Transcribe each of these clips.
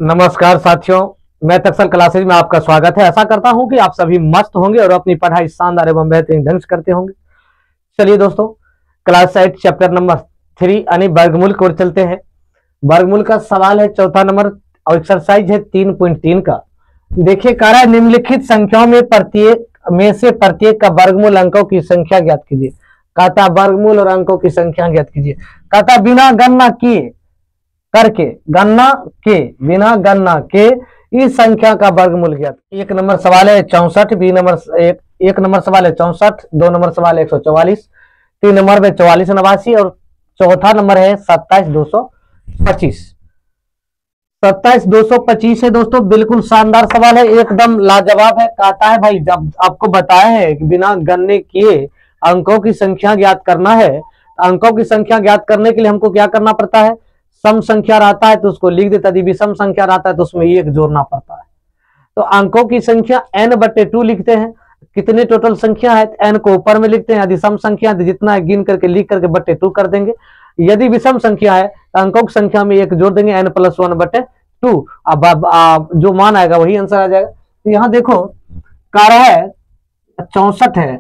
नमस्कार साथियों, मैं तक्षल क्लासेज में आपका स्वागत है। आशा करता हूं कि आप सभी मस्त होंगे और अपनी पढ़ाई शानदार एवं बेहतरीन ढंग से करते होंगे। चलिए दोस्तों, क्लास 8 चैप्टर नंबर 3 यानी वर्गमूल की ओर चलते हैं। वर्गमूल का सवाल है चौथा नंबर और एक्सरसाइज है 3.3 का। देखिए, कह रहा है निम्नलिखित संख्याओं में से प्रत्येक का वर्गमूल अंकों की संख्या ज्ञात कीजिए। कहता वर्गमूल और अंकों की संख्या ज्ञात कीजिए। कहता बिना गणना किए बिना गणना के इस संख्या का वर्गमूल ज्ञात। एक नंबर सवाल है 64, बी नंबर एक नंबर सवाल है 64, 2 नंबर सवाल है 144, 3 नंबर में 4489 और चौथा नंबर है 27225। 27225 है दोस्तों, बिल्कुल शानदार सवाल है, एकदम लाजवाब है। कहता है भाई जब आपको बताया है कि बिना गणने किए अंकों की संख्या ज्ञात करना है, अंकों की संख्या ज्ञात करने के लिए हमको क्या करना पड़ता है? सम संख्या रहता है तो उसको लिख देता, यदि विषम संख्या रहता है तो उसमें एक जोड़ना पड़ता है। तो अंकों की संख्या n/2 लिखते हैं। कितने टोटल संख्या है? n को ऊपर में लिखते हैं, यदि सम संख्या है जितना है गिन करके लिख करके /2 कर देंगे। यदि विषम संख्या है तो अंकों की संख्या में एक जोड़ देंगे, n+1/2। अब जो मान आएगा वही आंसर आ जाएगा। तो यहाँ देखो कह रहा है 64 है।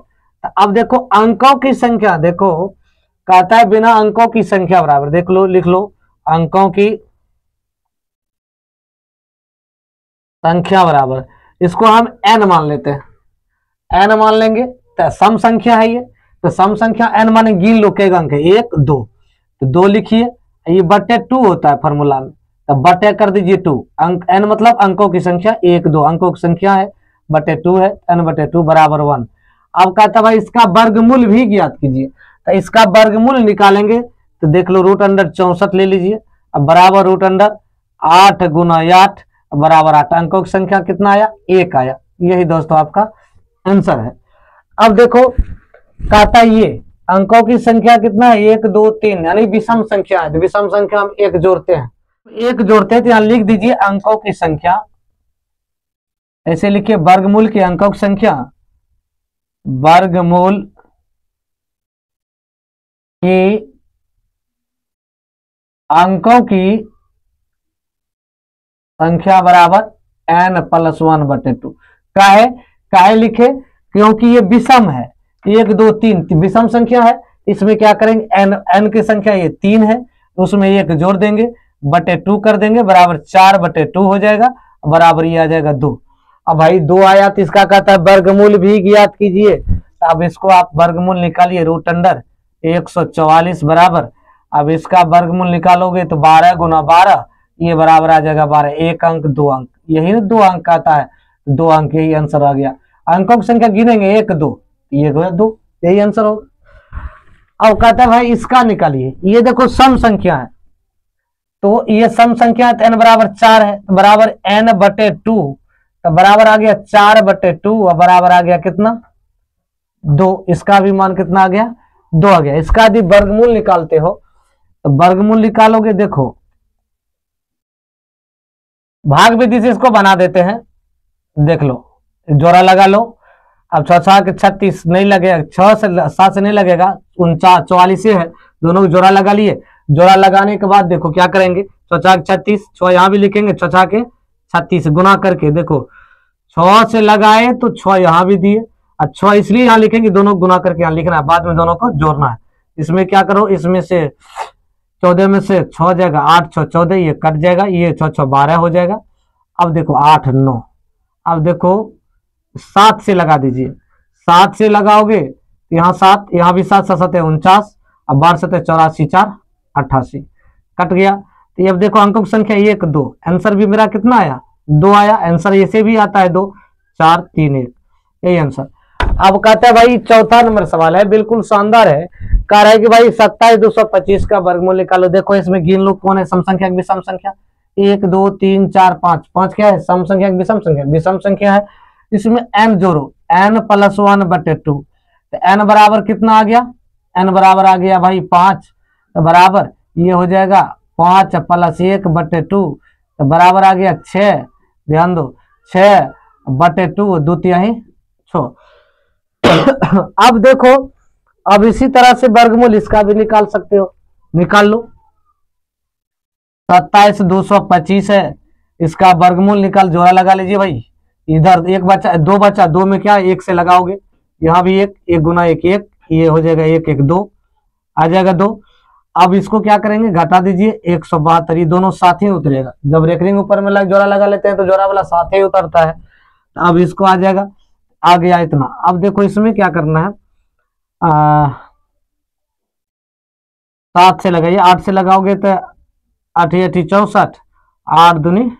अब देखो अंकों की संख्या, देखो कहता है बिना अंकों की संख्या बराबर, देख लो लिख लो, अंकों की संख्या बराबर, इसको हम n मान लेते हैं, n मान लेंगे तो सम संख्या है ये, तो सम संख्या n माने गिन लो कई अंक है, 1 2, तो 2 लिखिए, ये /2 होता है फॉर्मूला में, तो बटे कर दीजिए 2। अंक n मतलब अंकों की संख्या 1 2, अंकों की संख्या है /2 है, n/2 बराबर 1। अब कहता भाई इसका वर्गमूल भी ज्ञात कीजिए। तो इसका वर्गमूल निकालेंगे तो देख लो √64 ले लीजिए, अब बराबर √8 गुना 8 बराबर 8। अंकों की संख्या कितना आया? 1 आया। यही दोस्तों आपका आंसर है। अब देखो कहता ये अंकों की संख्या कितना है? 1 2 3 यानी विषम संख्या है, तो विषम संख्या हम 1 जोड़ते हैं, तो यहाँ लिख दीजिए अंकों की संख्या, ऐसे लिखिए वर्गमूल की अंकों की संख्या, वर्गमूल की अंकों की संख्या बराबर n+1/2। काहे लिखे? क्योंकि ये विषम है, 1 2 3 विषम संख्या है, इसमें क्या करेंगे n की संख्या ये 3 है, उसमें 1 जोड़ देंगे, /2 कर देंगे, बराबर 4/2 हो जाएगा, बराबर ये आ जाएगा 2। अब भाई 2 आया तो इसका कहता है वर्गमूल भी ज्ञात कीजिए। अब इसको आप वर्गमूल निकालिए, √144 बराबर, अब इसका वर्गमूल निकालोगे तो 12 गुना 12, ये बराबर आ जाएगा 12। 1 अंक 2 अंक, यही ना 2 अंक आता है, 2 अंक, यही आंसर आ गया। अंकों की संख्या गिनेंगे 1 2, ये 2, यही आंसर होगा। अब कहता है भाई इसका निकालिए, ये देखो सम संख्या है, तो ये सम संख्या है तो n बराबर 4 है, तो बराबर n/2, तो बराबर आ गया 4/2 और बराबर आ गया कितना? 2। इसका भी मान कितना आ गया? 2 आ गया। इसका यदि वर्गमूल निकालते हो तो वर्गमूल निकालोगे, देखो भाग विधि से इसको बना देते हैं, देख लो जोड़ा लगा लो। अब 6 के 36 नहीं लगेगा, 6 से 7 से नहीं लगेगा, 49 44 है, दोनों को जोड़ा लगा लिए। जोड़ा लगाने के बाद देखो क्या करेंगे, 6 के 36, 6 यहाँ भी लिखेंगे, 6 के 36 गुना करके, देखो 6 से लगाए तो 6 यहाँ भी दिए, और 6 इसलिए यहाँ लिखेंगे, दोनों गुना करके यहाँ लिखना है, बाद में दोनों को जोड़ना है। इसमें क्या करो, इसमें से 14 में से 6 जाएगा, 8 6 14, ये कट जाएगा, ये 6 6 12 हो जाएगा। अब देखो 8 9, अब देखो 7 से लगा दीजिए, 7 से लगाओगे यहाँ 7, यहाँ भी 7 7 है 49, अब 12 7 84 4 88, कट गया। तो अब देखो अंकों की संख्या 1 2, आंसर भी मेरा कितना आया? 2 आया। आंसर ऐसे भी आता है 2 4 3 1, यही आंसर। अब कहता है भाई चौथा नंबर सवाल है, बिल्कुल शानदार है। कह रहा है कि भाई 27225 का वर्गमूल निकालो। देखो इसमें गिन लो कौन है सम संख्या विषम संख्या, 1 2 3 4 5, 5 क्या है? सम संख्या विषम संख्या है। इसमें n जोड़ो, n+1/2, तो n बराबर कितना आ गया? n बराबर आ गया भाई 5, तो बराबर ये हो जाएगा 5 + 1/2, तो बराबर आ गया 6। ध्यान दो 6/2, 2 तिहाई 6। अब देखो, अब इसी तरह से वर्गमूल इसका भी निकाल सकते हो, निकाल लो। 27225 है, इसका वर्गमूल निकाल, जोड़ा लगा लीजिए भाई। इधर एक बचा, दो बचा, दो में क्या एक से लगाओगे, यहाँ भी एक, एक गुना एक एक, ये हो जाएगा एक एक दो, आ जाएगा दो। अब इसको क्या करेंगे, घटा दीजिए 172, ये दोनों साथ ही उतरेगा। जब रेकरिंग ऊपर में जोड़ा लगा लेते हैं तो जोड़ा वाला साथ ही उतरता है। अब इसको आ जाएगा, आ गया इतना। अब देखो इसमें क्या करना है, 7 से लगाइए, 8 से लगाओगे तो 8 8 64, 8 दूनी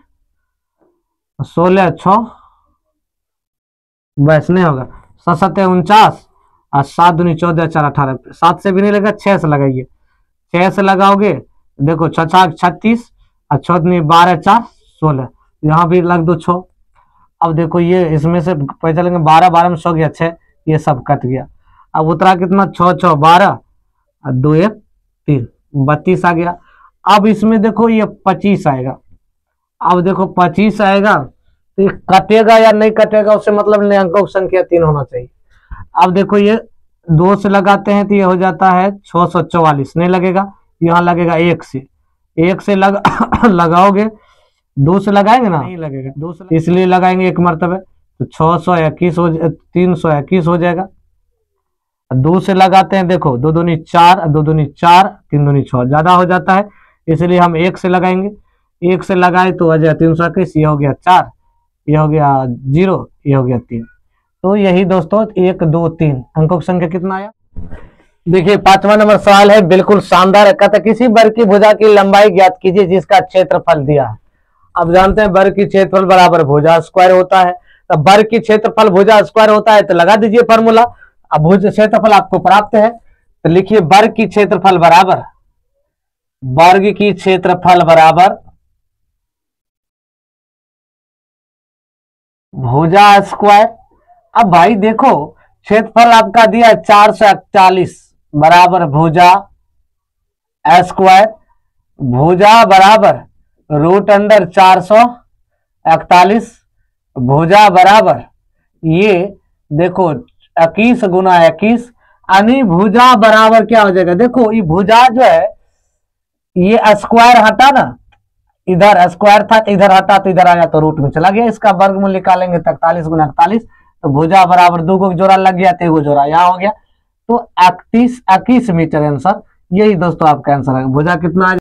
16, 6 बस नहीं होगा, 7 7 49 और 7 दूनी 14, 4 18। 7 से भी नहीं लगा, 6 से लगाइए, 6 से लगाओगे देखो 6 6 36 और 6 दूनी 12 4 16, यहाँ भी लग दो 6। अब देखो ये इसमें से पता चलेंगे 12 12 में 100 गया 6, ये सब कट गया। अब उतरा कितना, 6 6 12 और 2 1 3 32 आ गया। अब इसमें देखो ये 25 आएगा। अब देखो 25 आएगा तो ये कटेगा या नहीं कटेगा उससे मतलब नहीं, अंकों की संख्या 3 होना चाहिए। अब देखो ये 2 से लगाते हैं तो ये हो जाता है 644, नहीं लगेगा, यहाँ लगेगा 1 से, 1 से लगाओगे, 2 से लगाएंगे ना नहीं लगेगा, 2 से इसलिए लगाएंगे एक मरतबे, तो 621 हो 321 हो जाएगा। 2 से लगाते हैं देखो, 2 दूनी 4, 2 दूनी 4, 3 दूनी 6, ज्यादा हो जाता है इसलिए हम 1 से लगाएंगे। 1 से लगाए तो आ जाए 321, ये हो गया 4, ये हो गया 0, ये हो गया 3। तो यही दोस्तों 1 2 3 अंकों की संख्या कितना आया। देखिए 5वां नंबर सवाल है, बिल्कुल शानदार है। कहता है किसी वर्ग की भुजा की लंबाई ज्ञात कीजिए जिसका क्षेत्रफल दिया है। अब जानते हैं वर्ग की क्षेत्रफल बराबर भुजा स्क्वायर होता है, तो वर्ग की क्षेत्रफल भुजा स्क्वायर होता है, तो लगा दीजिए फॉर्मूला। अब भुज क्षेत्रफल आपको प्राप्त है तो लिखिए वर्ग की क्षेत्रफल बराबर, वर्ग की क्षेत्रफल बराबर भुजा स्क्वायर। अब भाई देखो क्षेत्रफल आपका दिया 441 बराबर भुजा स्क्वायर, भुजा बराबर √441, भुजा बराबर ये देखो 21 गुना 21, यानी भुजा बराबर क्या हो जाएगा, देखो ये भुजा जो है ये स्क्वायर हटा ना, इधर स्क्वायर था तो इधर हटा तो इधर आया तो रूट में चला गया, इसका वर्गमूल निकालेंगे 41 गुना 41, तो भुजा बराबर 2 को जोड़ा लग गया, 3 जोड़ा यहाँ हो गया, तो 21 मीटर आंसर। यही दोस्तों आपका आंसर है। भुजा कितना